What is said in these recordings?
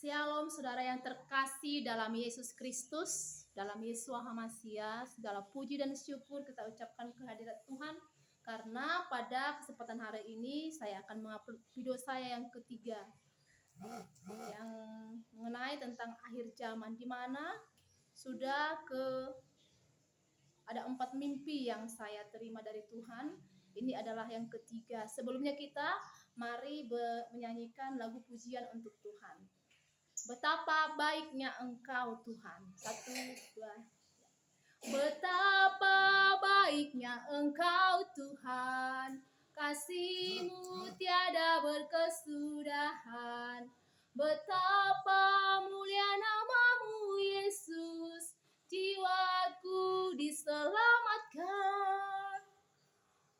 Shalom saudara yang terkasih dalam Yesus Kristus, dalam Yesua HaMasiah, segala puji dan syukur kita ucapkan kehadirat Tuhan. Karena pada kesempatan hari ini saya akan mengupload video saya yang ketiga, yang mengenai tentang akhir zaman, di mana sudah ada 4 mimpi yang saya terima dari Tuhan. Ini adalah yang ketiga. Sebelumnya kita mari menyanyikan lagu pujian untuk Tuhan. Betapa baiknya Engkau Tuhan. 1, 2. Betapa baiknya Engkau Tuhan, kasih-Mu tiada berkesudahan. Betapa mulia nama-Mu Yesus, jiwaku diselamatkan.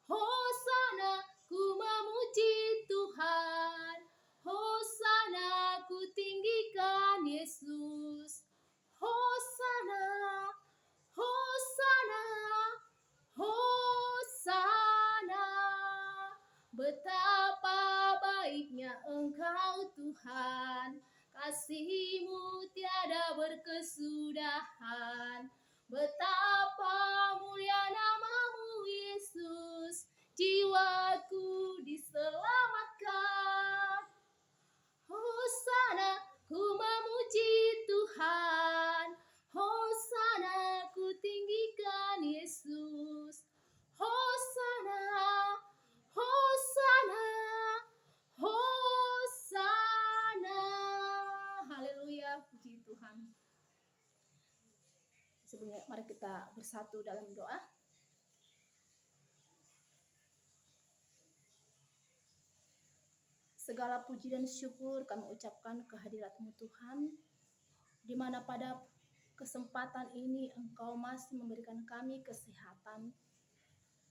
Hosana, ku memuji Tuhan. Hosana, ku tinggikan Yesus. Hosana, Hosana, Hosana. Betapa baiknya Engkau Tuhan, kasih-Mu tiada berkesudahan. Betapa mulia nama-Mu Yesus, jiwaku diselamatkan. Hosana, ku memuji Tuhan. Hosana, ku tinggikan Yesus. Hosana, Hosana, Hosana. Haleluya, puji Tuhan. Sebelumnya mari kita bersatu dalam doa. Segala puji dan syukur kami ucapkan kehadirat-Mu Tuhan, di mana pada kesempatan ini Engkau masih memberikan kami kesehatan.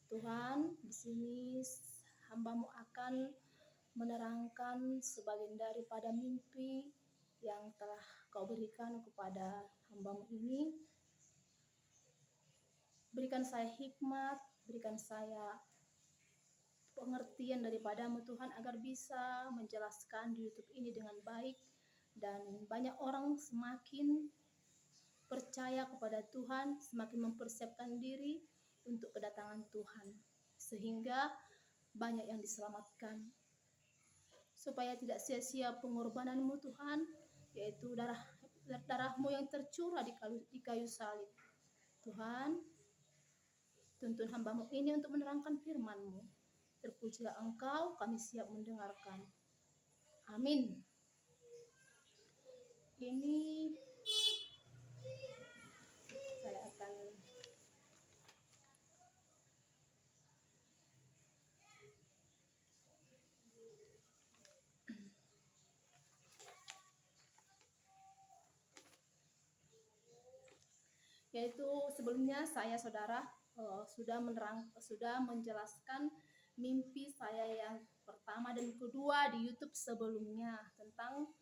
Tuhan, di sini hamba-Mu akan menerangkan sebagian daripada mimpi yang telah Kau berikan kepada hamba-Mu ini. Berikan saya hikmat, berikan saya pengertian daripada-Mu Tuhan, agar bisa menjelaskan di YouTube ini dengan baik, dan banyak orang semakin percaya kepada Tuhan, semakin mempersiapkan diri untuk kedatangan Tuhan, sehingga banyak yang diselamatkan, supaya tidak sia-sia pengorbanan-Mu Tuhan, yaitu darah-Mu yang tercurah di kayu salib. Tuhan, tuntun hamba-Mu ini untuk menerangkan firman-Mu. Terpujilah Engkau, kami siap mendengarkan. Amin. Ini saya akan yaitu sebelumnya saya saudara sudah menjelaskan mimpi saya yang pertama dan kedua di YouTube sebelumnya tentang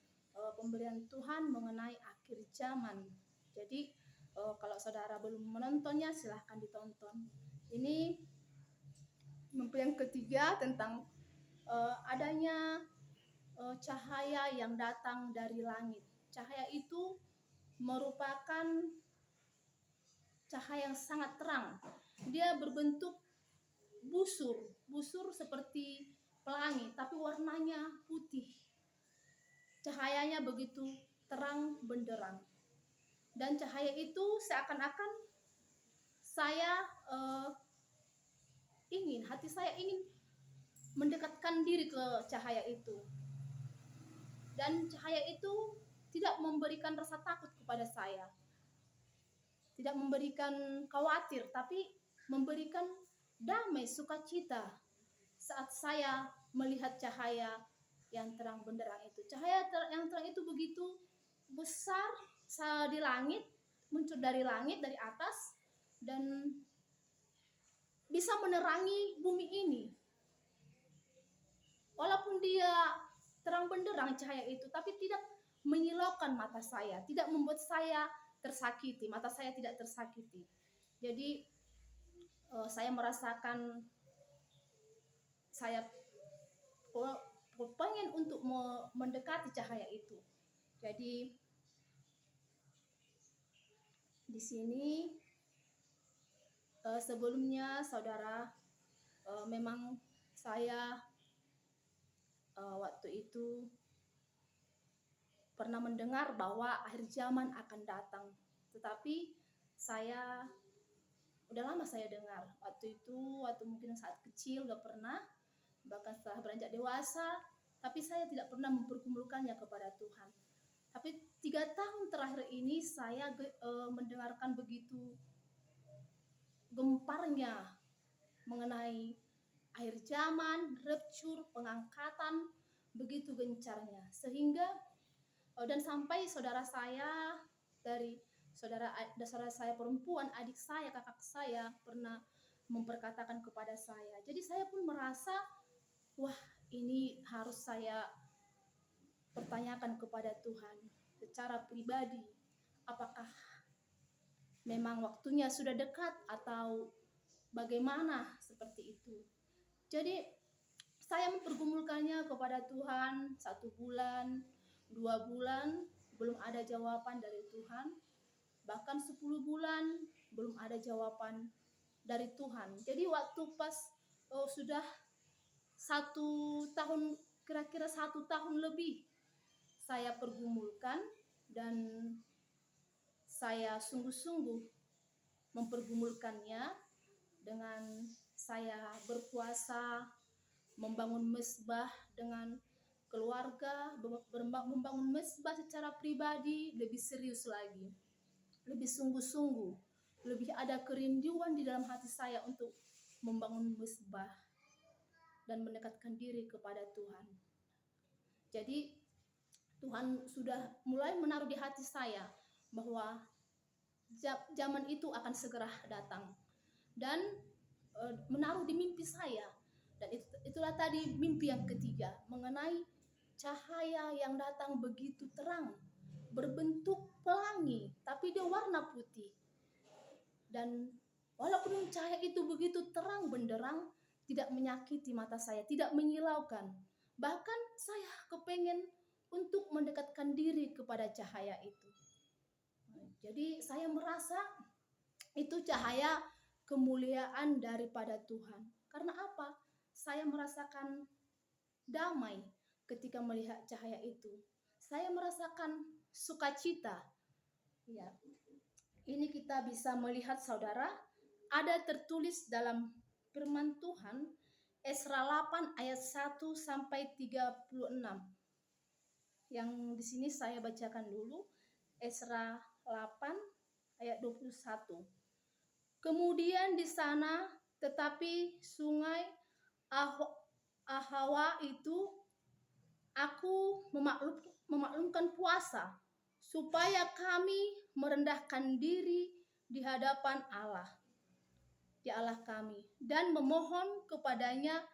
pemberian Tuhan mengenai akhir zaman. Jadi kalau saudara belum menontonnya silahkan ditonton. Ini mimpi yang ketiga tentang adanya cahaya yang datang dari langit. Cahaya itu merupakan cahaya yang sangat terang. Dia berbentuk busur seperti pelangi, tapi warnanya putih. Cahayanya begitu terang benderang. Dan cahaya itu seakan-akan hati saya ingin mendekatkan diri ke cahaya itu. Dan cahaya itu tidak memberikan rasa takut kepada saya, tidak memberikan khawatir, tapi memberikan damai, sukacita saat saya melihat cahaya yang terang benderang itu. Cahaya yang terang itu begitu besar di langit, muncul dari langit, dari atas, dan bisa menerangi bumi ini. Walaupun dia terang benderang cahaya itu, tapi tidak menyilaukan mata saya, tidak membuat saya tersakiti, mata saya tidak tersakiti. Jadi saya merasakan saya pengen untuk mendekati cahaya itu. Jadi di sini sebelumnya saudara, memang saya waktu itu pernah mendengar bahwa akhir zaman akan datang. Tetapi saya udah lama saya dengar. Waktu itu, waktu mungkin saat kecil udah pernah, bahkan setelah beranjak dewasa, tapi saya tidak pernah mempergumulkannya kepada Tuhan. Tapi 3 tahun terakhir ini saya mendengarkan begitu gemparnya mengenai akhir zaman, rapture, pengangkatan, begitu gencarnya. Sehingga dan sampai saudara saya saudara saya perempuan, adik saya, kakak saya pernah memperkatakan kepada saya. Jadi saya pun merasa, wah, ini harus saya pertanyakan kepada Tuhan secara pribadi, apakah memang waktunya sudah dekat atau bagaimana seperti itu. Jadi saya mempergumulkannya kepada Tuhan 1 bulan, 2 bulan, belum ada jawaban dari Tuhan. Bahkan 10 bulan belum ada jawaban dari Tuhan. Jadi waktu pas sudah 1 tahun, kira-kira 1 tahun lebih saya pergumulkan, dan saya sungguh-sungguh mempergumulkannya dengan saya berpuasa, membangun mezbah dengan keluarga, membangun mezbah secara pribadi lebih serius lagi, lebih sungguh-sungguh, lebih ada kerinduan di dalam hati saya untuk membangun mezbah dan mendekatkan diri kepada Tuhan. Jadi Tuhan sudah mulai menaruh di hati saya bahwa zaman itu akan segera datang, dan menaruh di mimpi saya. Dan itulah tadi mimpi yang ketiga, mengenai cahaya yang datang begitu terang, berbentuk pelangi, tapi dia warna putih. Dan walaupun cahaya itu begitu terang benderang, tidak menyakiti mata saya, tidak menyilaukan. Bahkan saya kepengen untuk mendekatkan diri kepada cahaya itu. Jadi saya merasa itu cahaya kemuliaan daripada Tuhan. Karena apa? Saya merasakan damai ketika melihat cahaya itu. Saya merasakan sukacita. Ya. Ini kita bisa melihat saudara, ada tertulis dalam firman Tuhan Esra 8 ayat 1 sampai 36. Yang di sini saya bacakan dulu, Esra 8 ayat 21. Kemudian di sana tetapi sungai Ahawa itu aku memaklumkan puasa, supaya kami merendahkan diri di hadapan Allah, di Allah kami, dan memohon kepadanya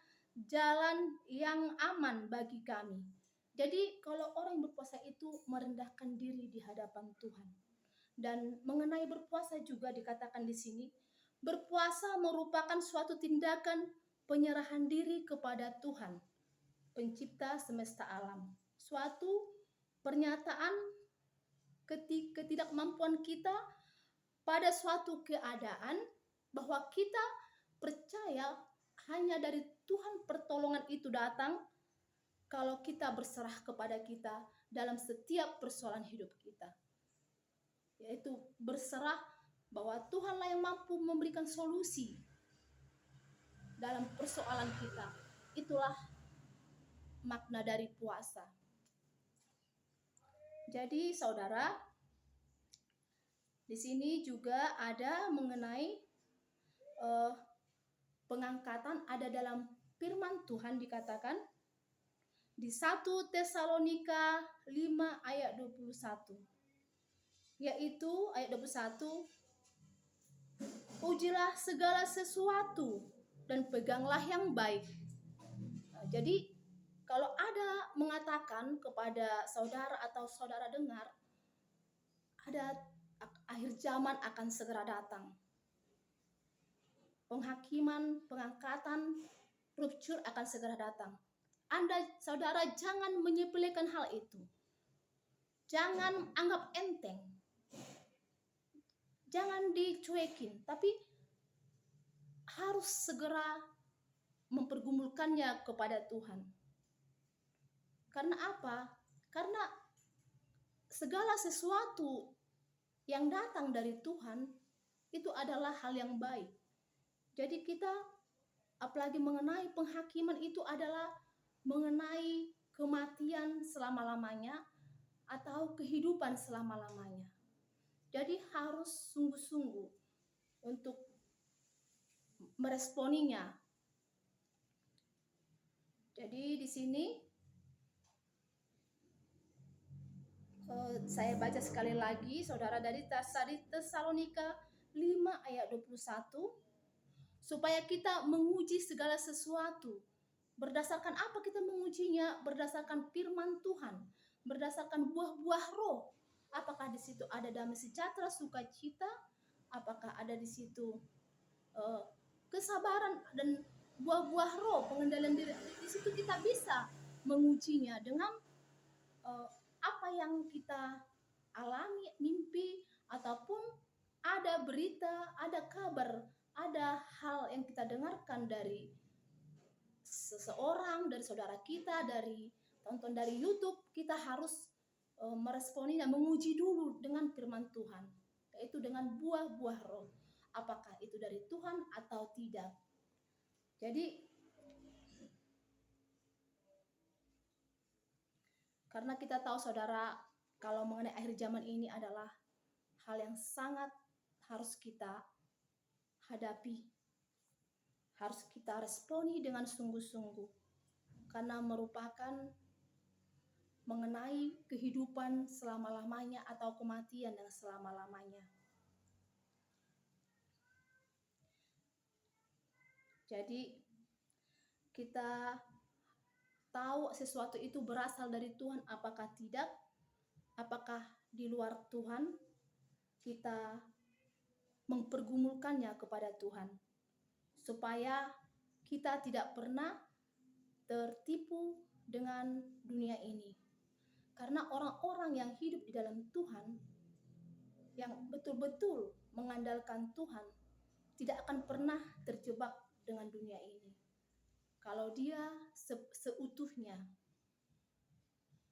jalan yang aman bagi kami. Jadi kalau orang berpuasa itu merendahkan diri di hadapan Tuhan. Dan mengenai berpuasa juga dikatakan di sini, berpuasa merupakan suatu tindakan penyerahan diri kepada Tuhan, pencipta semesta alam. Suatu pernyataan ketidakmampuan kita pada suatu keadaan, bahwa kita percaya hanya dari Tuhan pertolongan itu datang kalau kita berserah kepada kita dalam setiap persoalan hidup kita. Yaitu berserah bahwa Tuhanlah yang mampu memberikan solusi dalam persoalan kita. Itulah makna dari puasa. Jadi saudara, di sini juga ada mengenai pengangkatan, ada dalam firman Tuhan dikatakan di 1 Tesalonika 5 ayat 21. Yaitu ayat 21, ujilah segala sesuatu dan peganglah yang baik. Nah, jadi kalau ada mengatakan kepada saudara atau saudara dengar, ada akhir zaman akan segera datang, penghakiman, pengangkatan, rupture akan segera datang, Anda saudara jangan menyepelekan hal itu. Jangan anggap enteng, jangan dicuekin, tapi harus segera mempergumulkannya kepada Tuhan. Karena apa? Karena segala sesuatu yang datang dari Tuhan itu adalah hal yang baik. Jadi kita, apalagi mengenai penghakiman, itu adalah mengenai kematian selama-lamanya atau kehidupan selama-lamanya. Jadi harus sungguh-sungguh untuk meresponinya. Jadi di sini saya baca sekali lagi, saudara, dari Tesalonika 5 ayat 21, supaya kita menguji segala sesuatu. Berdasarkan apa kita mengujinya? Berdasarkan firman Tuhan, berdasarkan buah-buah roh. Apakah di situ ada damai sejahtera, sukacita? Apakah ada di situ kesabaran dan buah-buah roh, pengendalian diri? Di situ kita bisa mengujinya dengan apa yang kita alami, mimpi, ataupun ada berita, ada kabar, ada hal yang kita dengarkan dari seseorang, dari saudara kita, dari tonton dari YouTube. Kita harus meresponinya, menguji dulu dengan firman Tuhan, yaitu dengan buah-buah roh. Apakah itu dari Tuhan atau tidak? Jadi karena kita tahu, saudara, kalau mengenai akhir zaman ini adalah hal yang sangat harus kita hadapi, harus kita responi dengan sungguh-sungguh, karena merupakan mengenai kehidupan selama-lamanya atau kematian yang selama-lamanya. Jadi kita tahu sesuatu itu berasal dari Tuhan apakah tidak, apakah di luar Tuhan, kita mempergumulkannya kepada Tuhan, supaya kita tidak pernah tertipu dengan dunia ini. Karena orang-orang yang hidup di dalam Tuhan, yang betul-betul mengandalkan Tuhan, tidak akan pernah terjebak dengan dunia ini. Kalau dia seutuhnya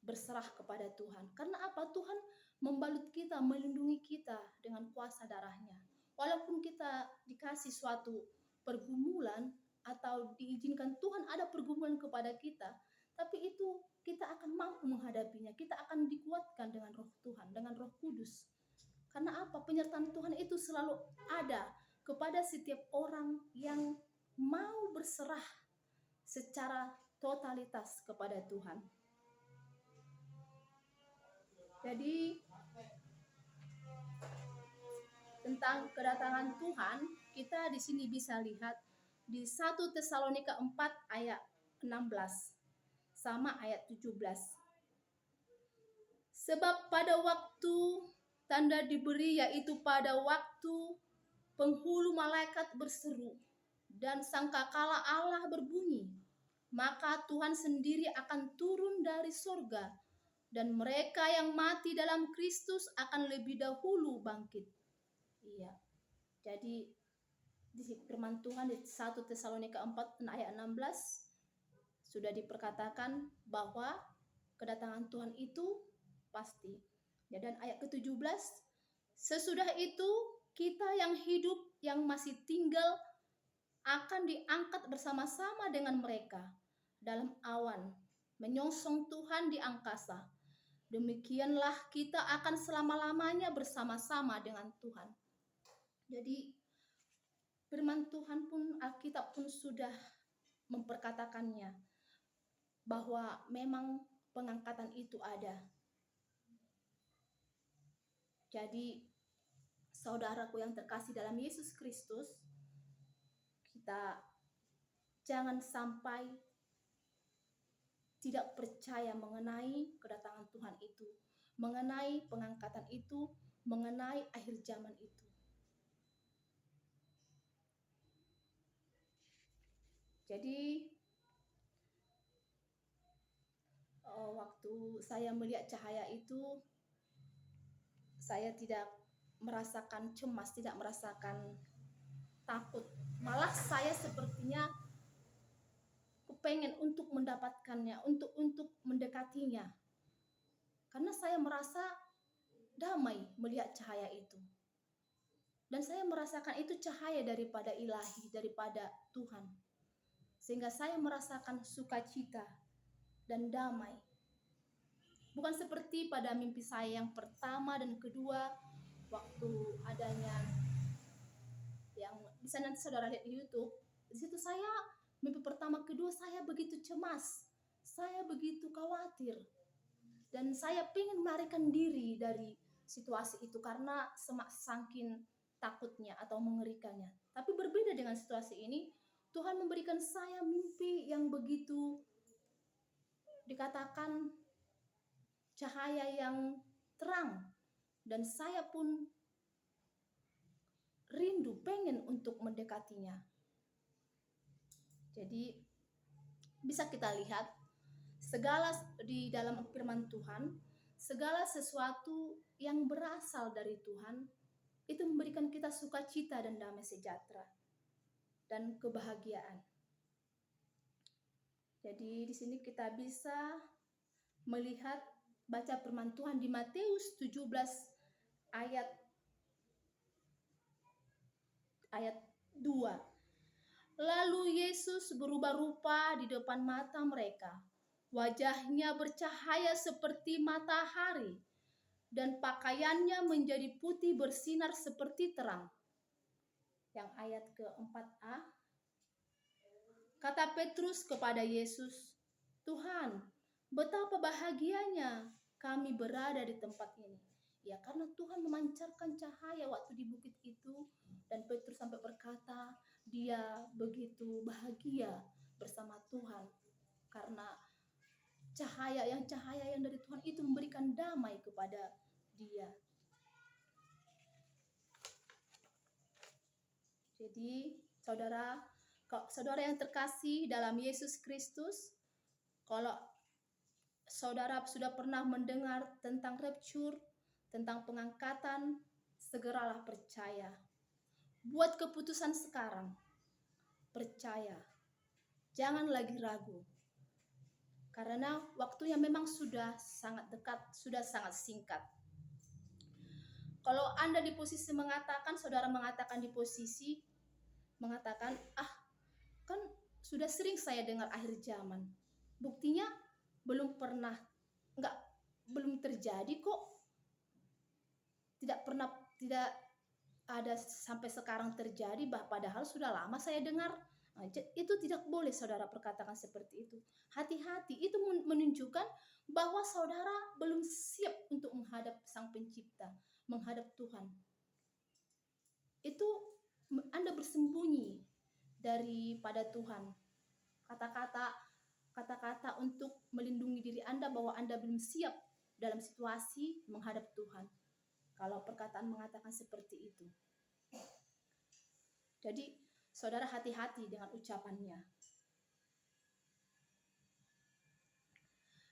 berserah kepada Tuhan. Karena apa? Tuhan membalut kita, melindungi kita dengan kuasa darahnya. Walaupun kita dikasih suatu pergumulan atau diizinkan Tuhan ada pergumulan kepada kita, tapi itu kita akan mampu menghadapinya. Kita akan dikuatkan dengan roh Tuhan, dengan roh kudus. Karena apa? Penyertaan Tuhan itu selalu ada kepada setiap orang yang mau berserah secara totalitas kepada Tuhan. Jadi tentang kedatangan Tuhan, kita di sini bisa lihat di 1 Tesalonika 4 ayat 16 sama ayat 17. Sebab pada waktu tanda diberi, yaitu pada waktu penghulu malaikat berseru dan sangkakala Allah berbunyi, maka Tuhan sendiri akan turun dari surga, dan mereka yang mati dalam Kristus akan lebih dahulu bangkit. Iya. Jadi di firman Tuhan di 1 Tesalonika 4 ayat 16 sudah diperkatakan bahwa kedatangan Tuhan itu pasti. Ya, dan ayat ke-17, sesudah itu kita yang hidup, yang masih tinggal, akan diangkat bersama-sama dengan mereka dalam awan, menyongsong Tuhan di angkasa. Demikianlah kita akan selama-lamanya bersama-sama dengan Tuhan. Jadi firman Tuhan pun, Alkitab pun sudah memperkatakannya, bahwa memang pengangkatan itu ada. Jadi saudaraku yang terkasih dalam Yesus Kristus, kita jangan sampai tidak percaya mengenai kedatangan Tuhan itu, mengenai pengangkatan itu, mengenai akhir zaman itu. Jadi waktu saya melihat cahaya itu, saya tidak merasakan cemas, tidak merasakan takut. Malah saya sepertinya kepengen untuk mendapatkannya, untuk mendekatinya. Karena saya merasa damai melihat cahaya itu. Dan saya merasakan itu cahaya daripada ilahi, daripada Tuhan. Sehingga saya merasakan sukacita dan damai. Bukan seperti pada mimpi saya yang pertama dan kedua, waktu adanya yang bisa nanti saudara lihat di YouTube. Di situ saya mimpi pertama kedua saya begitu cemas, saya begitu khawatir, dan saya ingin melarikan diri dari situasi itu karena saking takutnya atau mengerikannya. Tapi berbeda dengan situasi ini, Tuhan memberikan saya mimpi yang begitu dikatakan cahaya yang terang, dan saya pun rindu, pengen untuk mendekatinya. Jadi bisa kita lihat segala di dalam firman Tuhan, segala sesuatu yang berasal dari Tuhan itu memberikan kita sukacita dan damai sejahtera dan kebahagiaan. Jadi di sini kita bisa melihat baca firman Tuhan di Matius 17 ayat 2. Lalu Yesus berubah rupa di depan mata mereka. Wajahnya bercahaya seperti matahari, dan pakaiannya menjadi putih bersinar seperti terang. Yang ayat ke-4a. Kata Petrus kepada Yesus, Tuhan, betapa bahagianya kami berada di tempat ini. Ya, karena Tuhan memancarkan cahaya waktu di bukit itu, dan Petrus sampai berkata, dia begitu bahagia bersama Tuhan karena cahaya yang dari Tuhan itu memberikan damai kepada dia. Jadi saudara yang terkasih dalam Yesus Kristus, kalau saudara sudah pernah mendengar tentang rapture, tentang pengangkatan, segeralah percaya. Buat keputusan sekarang. Percaya. Jangan lagi ragu. Karena waktunya memang sudah sangat dekat, sudah sangat singkat. Kalau Anda di posisi mengatakan, saudara mengatakan di posisi mengatakan, kan sudah sering saya dengar akhir zaman. Buktinya belum terjadi kok. Tidak ada sampai sekarang terjadi, padahal sudah lama saya dengar. Itu tidak boleh saudara perkatakan seperti itu. Hati-hati, itu menunjukkan bahwa saudara belum siap untuk menghadap Sang Pencipta, menghadap Tuhan. Itu Anda bersembunyi daripada Tuhan. Kata-kata untuk melindungi diri Anda bahwa Anda belum siap dalam situasi menghadap Tuhan. Kalau perkataan mengatakan seperti itu. Jadi, saudara hati-hati dengan ucapannya.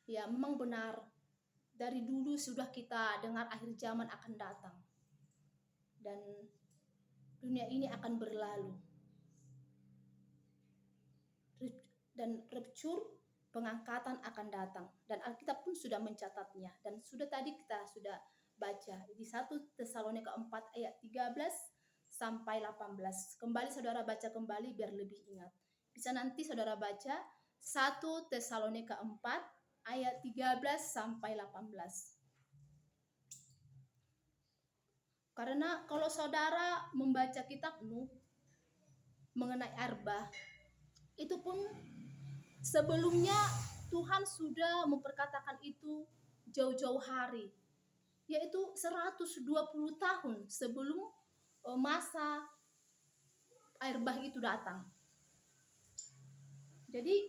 Ya, memang benar. Dari dulu sudah kita dengar akhir zaman akan datang. Dan dunia ini akan berlalu. Dan rapture, pengangkatan akan datang. Dan Alkitab pun sudah mencatatnya. Dan kita sudah baca di 1 Tesalonika 4 ayat 13 sampai 18. Kembali saudara baca kembali biar lebih ingat. Bisa nanti saudara baca 1 Tesalonika 4 ayat 13 sampai 18. Karena kalau saudara membaca kitab Nuh mengenai Arbah, itu pun sebelumnya Tuhan sudah memperkatakan itu jauh-jauh hari. Yaitu 120 tahun sebelum masa air bah itu datang. Jadi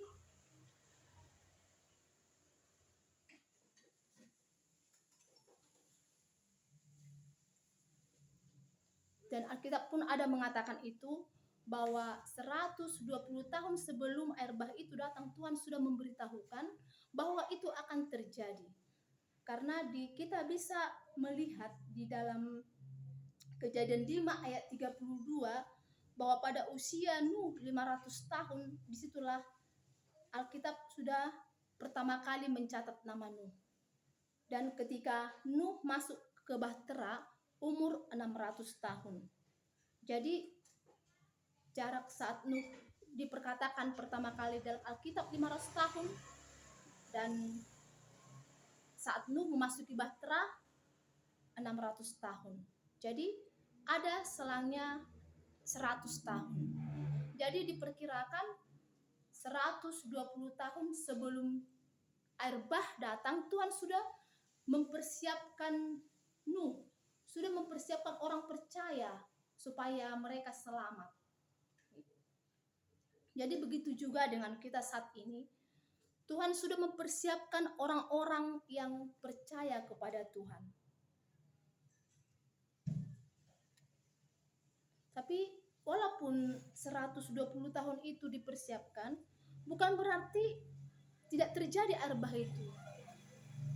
dan Alkitab pun ada mengatakan itu bahwa 120 tahun sebelum air bah itu datang, Tuhan sudah memberitahukan bahwa itu akan terjadi. Karena kita bisa melihat di dalam Kejadian 5 ayat 32 bahwa pada usia Nuh 500 tahun, disitulah Alkitab sudah pertama kali mencatat nama Nuh. Dan ketika Nuh masuk ke Bahtera, umur 600 tahun. Jadi jarak saat Nuh diperkatakan pertama kali dalam Alkitab 500 tahun, dan saat Nuh memasuki Bahtera 600 tahun. Jadi ada selangnya 100 tahun. Jadi diperkirakan 120 tahun sebelum air bah datang, Tuhan sudah mempersiapkan Nuh, sudah mempersiapkan orang percaya supaya mereka selamat. Jadi begitu juga dengan kita saat ini. Tuhan sudah mempersiapkan orang-orang yang percaya kepada Tuhan. Tapi walaupun 120 tahun itu dipersiapkan, bukan berarti tidak terjadi air bah itu.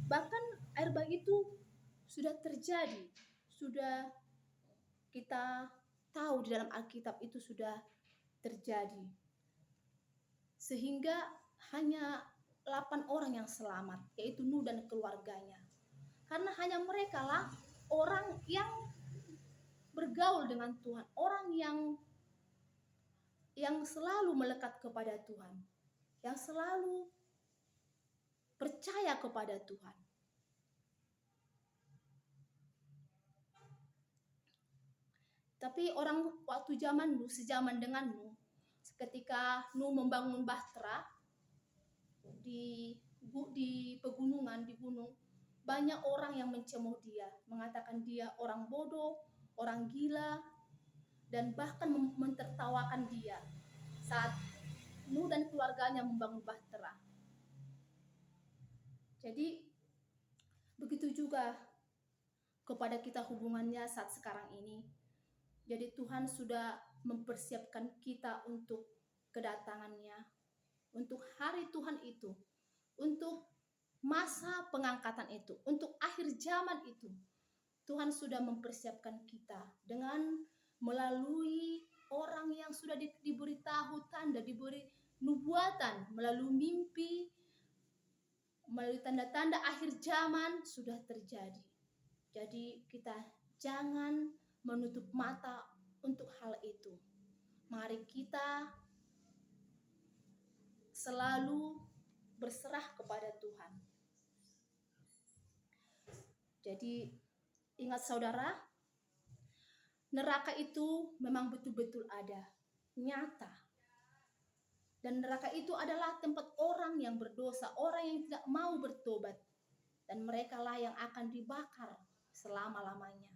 Bahkan air bah itu sudah terjadi. Sudah kita tahu di dalam Alkitab itu sudah terjadi. Sehingga hanya 8 orang yang selamat, yaitu Nuh dan keluarganya. Karena hanya mereka lah orang yang bergaul dengan Tuhan, orang yang selalu melekat kepada Tuhan, yang selalu percaya kepada Tuhan. Tapi orang waktu zaman Nuh, sejaman dengan Nuh, ketika Nuh membangun Bahtera di pegunungan, di gunung, banyak orang yang mencemooh dia, mengatakan dia orang bodoh, orang gila, dan bahkan mentertawakan dia saat Nuh dan keluarganya membangun Bahtera. Jadi begitu juga kepada kita hubungannya saat sekarang ini. Jadi Tuhan sudah mempersiapkan kita untuk kedatangannya, untuk hari Tuhan itu, untuk masa pengangkatan itu, untuk akhir zaman itu. Tuhan sudah mempersiapkan kita dengan melalui orang yang sudah diberitahu tanda, diberi nubuatan, melalui mimpi, melalui tanda-tanda akhir zaman sudah terjadi. Jadi kita jangan menutup mata untuk hal itu. Mari kita selalu berserah kepada Tuhan. Jadi ingat saudara, neraka itu memang betul-betul ada, nyata. Dan neraka itu adalah tempat orang yang berdosa, orang yang tidak mau bertobat. Dan mereka lah yang akan dibakar selama-lamanya.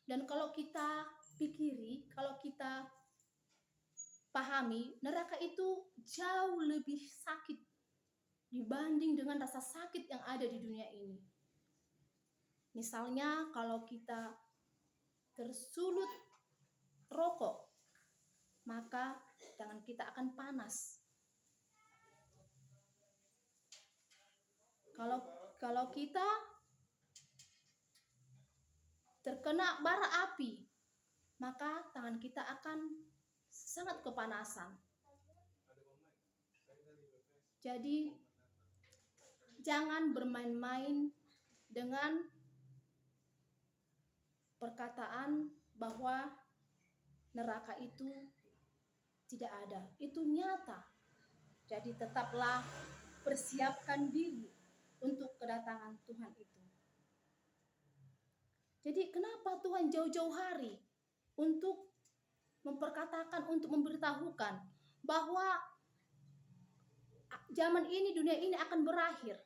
Dan kalau kita pikiri, kalau kita pahami, neraka itu jauh lebih sakit dibanding dengan rasa sakit yang ada di dunia ini. Misalnya kalau kita tersulut rokok, maka tangan kita akan panas. Kalau kita terkena bara api, maka tangan kita akan sangat kepanasan. Jadi jangan bermain-main dengan perkataan bahwa neraka itu tidak ada. Itu nyata. Jadi tetaplah persiapkan diri untuk kedatangan Tuhan itu. Jadi kenapa Tuhan jauh-jauh hari untuk memperkatakan, untuk memberitahukan bahwa zaman ini, dunia ini akan berakhir.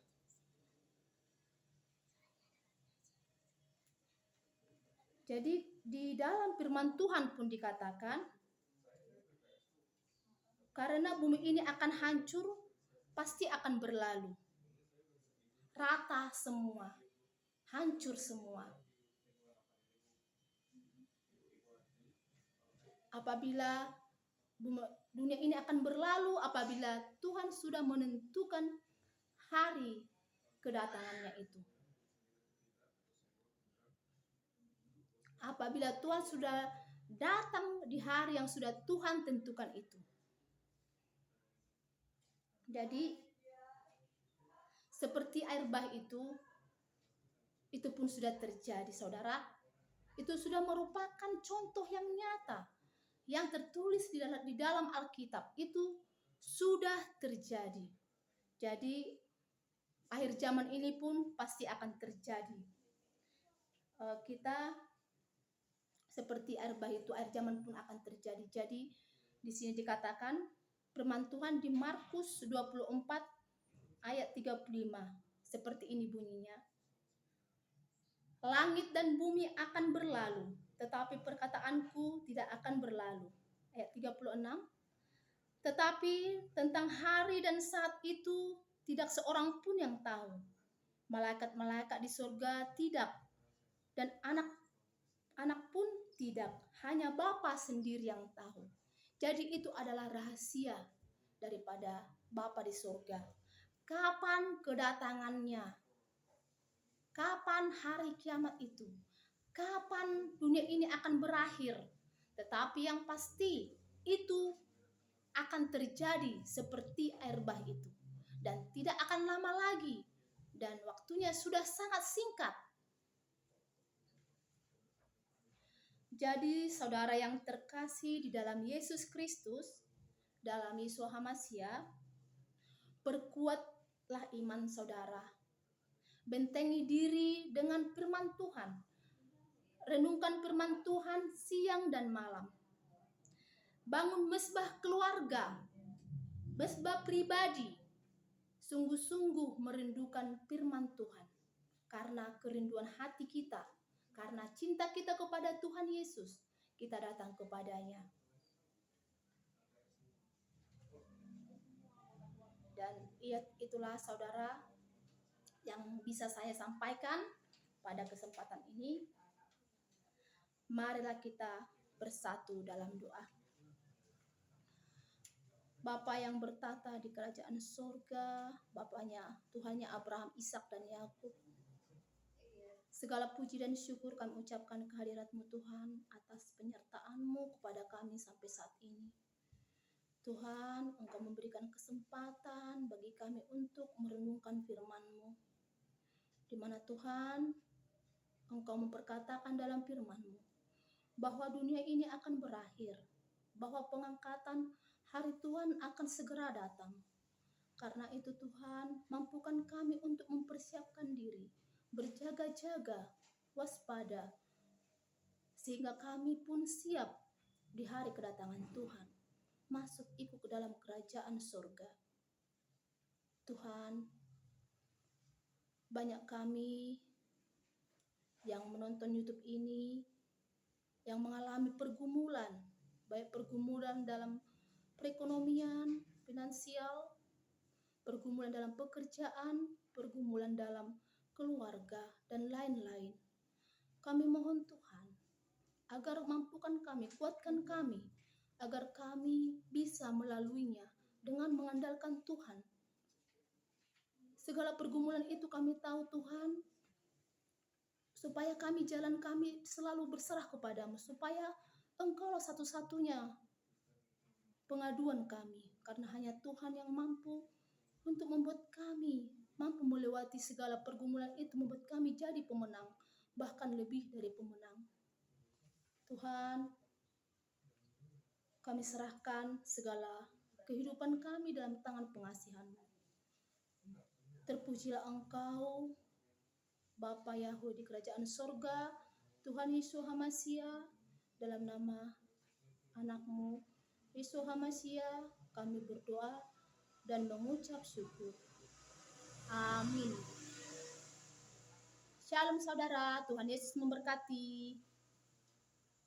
Jadi di dalam firman Tuhan pun dikatakan, karena bumi ini akan hancur, pasti akan berlalu. Rata semua, hancur semua. Apabila Dunia ini akan berlalu apabila Tuhan sudah menentukan hari kedatangannya itu. Apabila Tuhan sudah datang di hari yang sudah Tuhan tentukan itu. Jadi seperti air bah itu pun sudah terjadi, saudara. Itu sudah merupakan contoh yang nyata yang tertulis di dalam Alkitab, itu sudah terjadi. Jadi akhir zaman ini pun pasti akan terjadi. Kita seperti air bah itu, akhir zaman pun akan terjadi. Jadi di sini dikatakan firman Tuhan di Markus 24 ayat 35. Seperti ini bunyinya. Langit dan bumi akan berlalu, tetapi perkataanku tidak akan berlalu. Ayat 36. Tetapi tentang hari dan saat itu tidak seorang pun yang tahu. Malaikat-malaikat di surga tidak, dan anak-anak pun tidak. Hanya Bapa sendiri yang tahu. Jadi itu adalah rahasia daripada Bapa di surga. Kapan kedatangannya? Kapan hari kiamat itu? Kapan dunia ini akan berakhir? Tetapi yang pasti itu akan terjadi seperti air bah itu. Dan tidak akan lama lagi. Dan waktunya sudah sangat singkat. Jadi saudara yang terkasih di dalam Yesus Kristus, dalam Yeshua HaMashiach, perkuatlah iman saudara. Bentengi diri dengan firman Tuhan. Renungkan firman Tuhan siang dan malam. Bangun mesbah keluarga, mesbah pribadi. Sungguh-sungguh merindukan firman Tuhan. Karena kerinduan hati kita, karena cinta kita kepada Tuhan Yesus, kita datang kepadanya. Dan itulah saudara yang bisa saya sampaikan pada kesempatan ini. Marilah kita bersatu dalam doa. Bapa yang bertata di kerajaan surga, Bapanya, Tuhannya Abraham, Ishak dan Yakub. Segala puji dan syukur kami ucapkan kehadirat-Mu Tuhan atas penyertaan-Mu kepada kami sampai saat ini. Tuhan, Engkau memberikan kesempatan bagi kami untuk merenungkan firman-Mu. Di mana Tuhan, Engkau memperkatakan dalam firman-Mu bahwa dunia ini akan berakhir, bahwa pengangkatan hari Tuhan akan segera datang. Karena itu Tuhan, mampukan kami untuk mempersiapkan diri, berjaga-jaga, waspada, sehingga kami pun siap di hari kedatangan Tuhan, masuk ikut ke dalam kerajaan surga. Tuhan, banyak kami yang menonton YouTube ini, yang mengalami pergumulan, baik pergumulan dalam perekonomian, finansial, pergumulan dalam pekerjaan, pergumulan dalam keluarga, dan lain-lain. Kami mohon Tuhan, agar mampukan kami, kuatkan kami, agar kami bisa melaluinya dengan mengandalkan Tuhan. Segala pergumulan itu kami tahu Tuhan, supaya jalan kami selalu berserah kepadamu, supaya Engkaulah satu-satunya pengaduan kami, karena hanya Tuhan yang mampu untuk membuat kami mampu melewati segala pergumulan itu, membuat kami jadi pemenang, bahkan lebih dari pemenang. Tuhan, kami serahkan segala kehidupan kami dalam tangan pengasihan-Mu. Terpujilah Engkau, Bapa Yahweh di kerajaan sorga, Tuhan Yesus HaMashiach, dalam nama anak-Mu, Yesus HaMashiach, kami berdoa dan mengucap syukur. Amin. Shalom saudara, Tuhan Yesus memberkati.